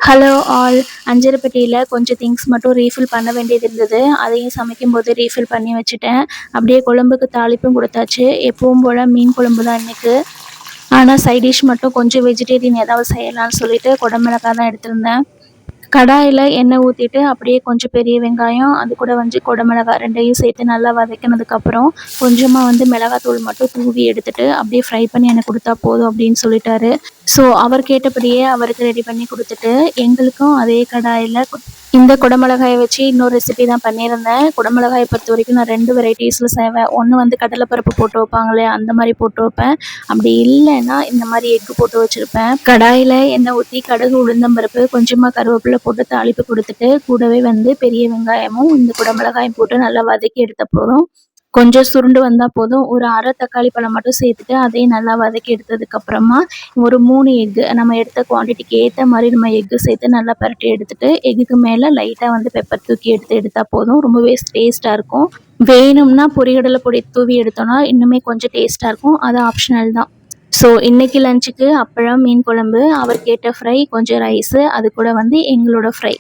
Hello all. அஞ்சரைப்பெட்டியில் கொஞ்சம் things மட்டும் refill பண்ண வேண்டியது இருந்தது. அதையும் சமைக்கும்போது ரீஃபில் பண்ணி வச்சுட்டேன். அப்படியே குழம்புக்கு தாளிப்பும் கொடுத்தாச்சு. எப்பவும் போல் மீன் குழம்பு தான் இன்றைக்கி. ஆனால் சைட் டிஷ் மட்டும் கொஞ்சம் வெஜிடேரியன் ஏதாவது செய்யலாம்னு சொல்லிட்டு குடமிளகாய் தான் எடுத்திருந்தேன். கடாயில் எண்ணெய் ஊற்றிட்டு அப்படியே கொஞ்சம் பெரிய வெங்காயம், அது கூட குடமிளகாய் ரெண்டையும் சேர்த்து நல்லா வதக்கினதுக்கப்புறம் கொஞ்சமாக மிளகாத்தூள் மட்டும் தூவி எடுத்துட்டு அப்படியே ஃப்ரை பண்ணி எனக்கு கொடுத்தா போதும் அப்படின்னு சொல்லிட்டாரு. ஸோ அவர் கேட்டபடியே அவருக்கு ரெடி பண்ணி கொடுத்துட்டு எங்களுக்கும் அதே கடாயில் இந்த குடமிளகாயை வச்சு இன்னொரு ரெசிபி தான் பண்ணியிருந்தேன். குடமிளகாயை பொறுத்த வரைக்கும் நான் 2 வெரைட்டிஸில் செய்வேன். ஒன்று கடலைப்பருப்பு போட்டு வைப்பாங்களே அந்த மாதிரி போட்டு வைப்பேன். அப்படி இல்லைன்னா இந்த மாதிரி எக்கு போட்டு வச்சுருப்பேன். கடாயில் எண்ணெய் ஊற்றி கடுகு, உளுந்தம்பருப்பு, கொஞ்சமாக கருவேப்பிலை போட்டு தாளிப்பு கொடுத்துட்டு கூடவே பெரிய வெங்காயமும் இந்த குடமிளகாயும் போட்டு நல்லா வதக்கி எடுத்த போதும் கொஞ்சம் சுருண்டு வந்தால் போதும். ஒரு அரை தக்காளி பழம் மட்டும் சேர்த்துட்டு அதையும் நல்லா வதக்கி எடுத்ததுக்கப்புறமா ஒரு 3 எக்கு நம்ம எடுத்த குவான்டிட்டிக்கு ஏற்ற மாதிரி நம்ம எக்கு சேர்த்து நல்லா பரட்டி எடுத்துட்டு எக்குக்கு மேலே லைட்டாக பெப்பர் தூக்கி எடுத்தால் போதும். ரொம்பவே டேஸ்ட்டாக இருக்கும். வேணும்னா பொரிகடலை பொடி தூவி எடுத்தோன்னா இன்னுமே கொஞ்சம் டேஸ்ட்டாக இருக்கும். அது ஆப்ஷனல் தான். ஸோ இன்றைக்கி லஞ்சுக்கு அப்பளம், மீன் குழம்பு, அவர் கேட்ட ஃப்ரை, கொஞ்சம் ரைஸு, அது கூட எங்களோட ஃப்ரை.